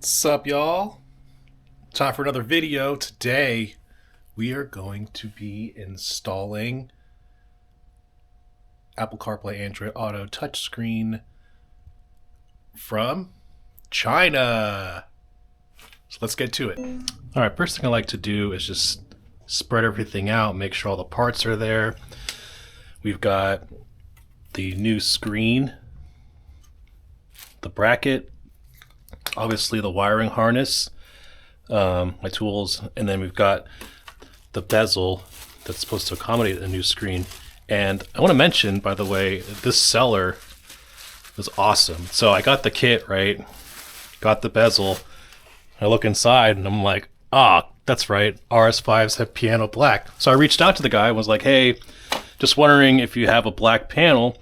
What's up, y'all? Time for another video. Today we are going to be installing Apple Carplay Android Auto touchscreen from China. So let's get to it. All right, first thing I like to do is just spread everything out, make sure all the parts are there. We've got the new screen, the bracket, obviously the wiring harness, my tools, and then we've got the bezel that's supposed to accommodate a new screen. And I want to mention, by the way, this seller was awesome. So I got the kit, right? Got the bezel. I look inside and I'm like, that's right, RS5s have piano black. So I reached out to the guy and was like, hey, just wondering if you have a black panel.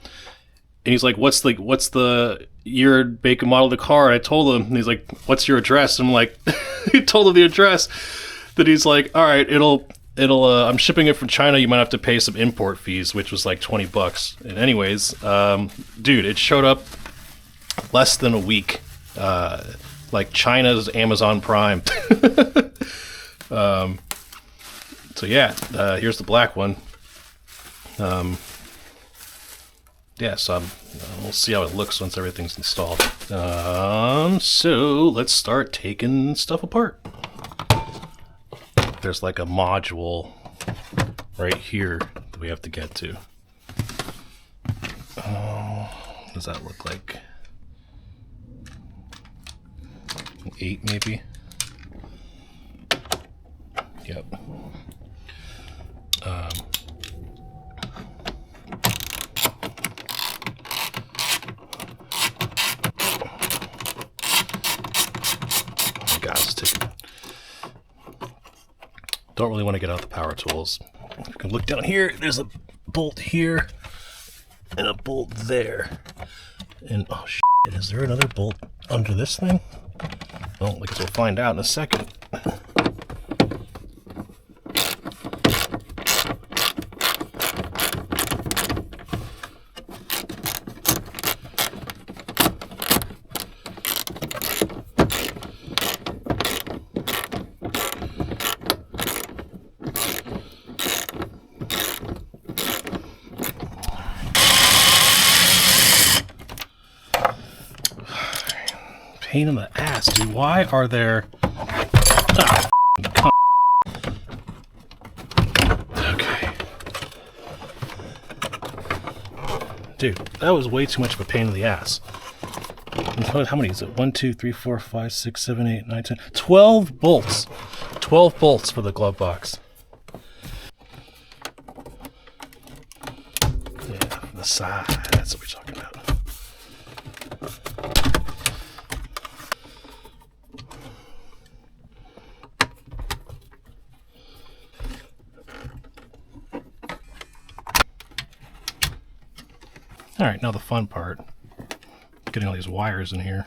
And he's like, what's the year, make, and model of the car? I told him, and he's like, what's your address? And I'm like, he told him the address. Then he's like, all right, I'm shipping it from China. You might have to pay some import fees, which was like $20. And anyways, dude, it showed up less than a week. Like China's Amazon Prime. So yeah, here's the black one. Yeah, so we'll see how it looks once everything's installed. So let's start taking stuff apart. There's like a module right here that we have to get to. What does that look like? 8 maybe? Yep. Don't really want to get out the power tools. You can look down here, there's a bolt here and a bolt there. And oh shit, is there another bolt under this thing? Well, I guess we'll find out in a second. Pain in the ass, dude. Why are there... Okay. Dude, that was way too much of a pain in the ass. How many is it? 1, 2, 3, 4, 5, 6, 7, 8, 9, 10... 12 bolts. 12 bolts for the glove box. Yeah, from the side. That's what we're talking about. All right, now the fun part, getting all these wires in here.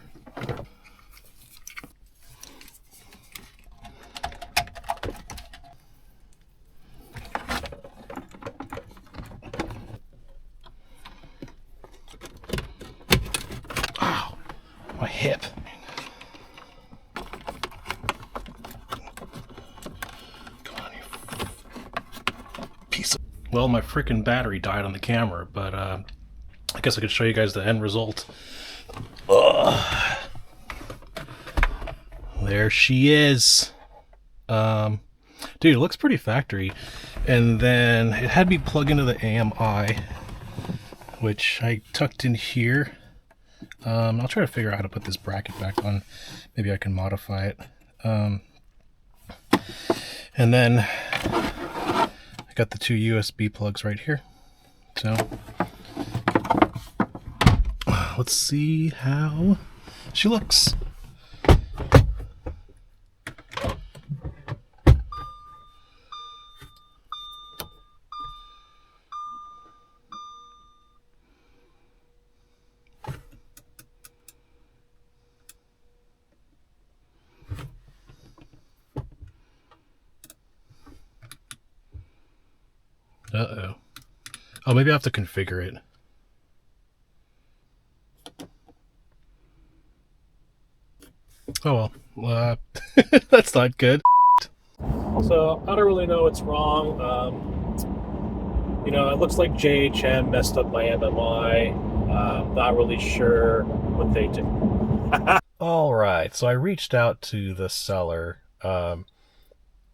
Ow, my hip. Come on, you piece of... Well, my freaking battery died on the camera, but I guess I could show you guys the end result. Ugh. There she is. Dude, it looks pretty factory. And then it had me plug into the AMI, which I tucked in here. I'll try to figure out how to put this bracket back on. Maybe I can modify it. And then I got the 2 USB plugs right here. So let's see how she looks. Uh-oh. Oh, maybe I have to configure it. Oh well, that's not good. So I don't really know what's wrong. You know, it looks like JHM messed up my MMI. Not really sure what they did. All right, so I reached out to the seller, and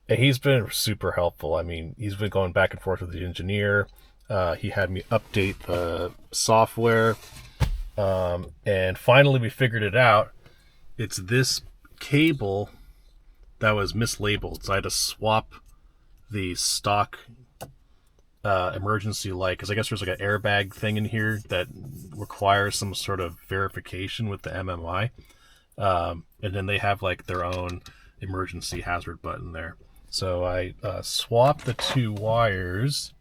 he's been super helpful. I mean, he's been going back and forth with the engineer. He had me update the software, and finally we figured it out. It's this cable that was mislabeled, so I had to swap the stock emergency light, because I guess there's like an airbag thing in here that requires some sort of verification with the MMI, and then they have like their own emergency hazard button there. So I swapped the two wires,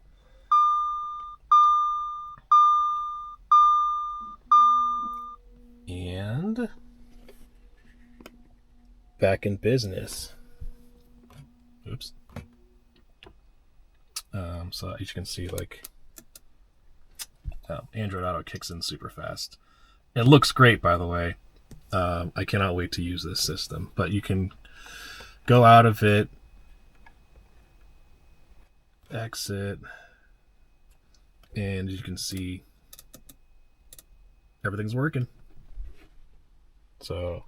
and back in business. Oops. So as you can see, like, Android Auto kicks in super fast. It looks great, by the way. I cannot wait to use this system. But you can go out of it, exit, and as you can see, everything's working. So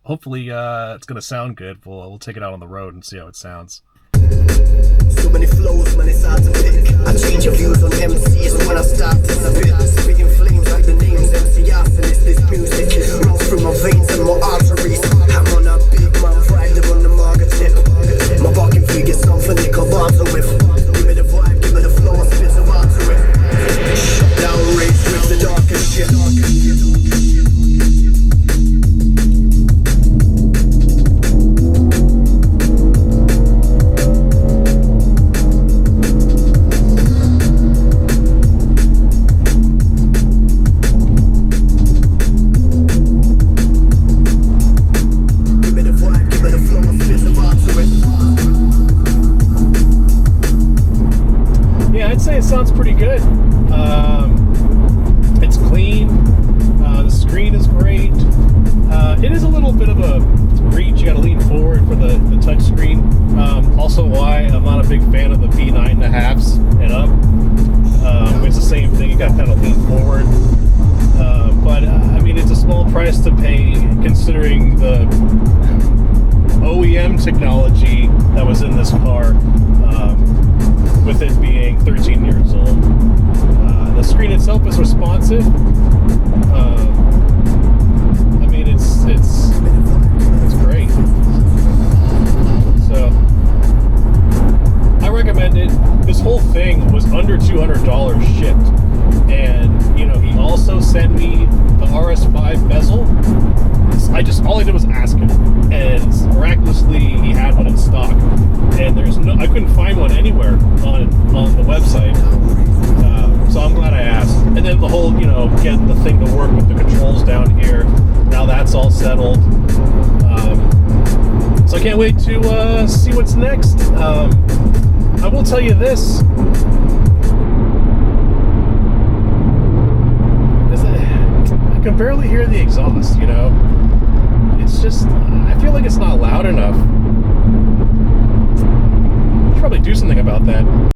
hopefully it's going to sound good. We'll take it out on the road and see how it sounds. So many flows, many sides to pick. I change your views on MCs when I start to spit. Spitting flames like the names MCs, and it's this music runs through my veins and my arteries. I'm on a big man, rider on the market tip. My barking figure something they can answer with. Give me the vibe, give me the flow, I spit some art to it. Shut down rage with the darkest shit. I'd say it sounds pretty good. It's clean. The screen is great. It is a little bit of a reach. You got to lean forward for the touch screen. Also, why I'm not a big fan of the V9.5s and up. It's the same thing. You got to kind of lean forward. But I mean, it's a small price to pay considering the OEM technology that was in this car. With it being 13 years old. The screen itself is responsive. I mean, it's great. So I recommend it. This whole thing was under $200 shipped, and you know, he also sent me the RS5 bezel. All I did was ask him, and miraculously he had one in stock. And I couldn't find one anywhere on the website. So I'm glad I asked. And then the whole, you know, get the thing to work with the controls down here. Now that's all settled. So I can't wait to see what's next. I will tell you this. I can barely hear the exhaust, you know. It's just, I feel like it's not loud enough. Probably do something about that.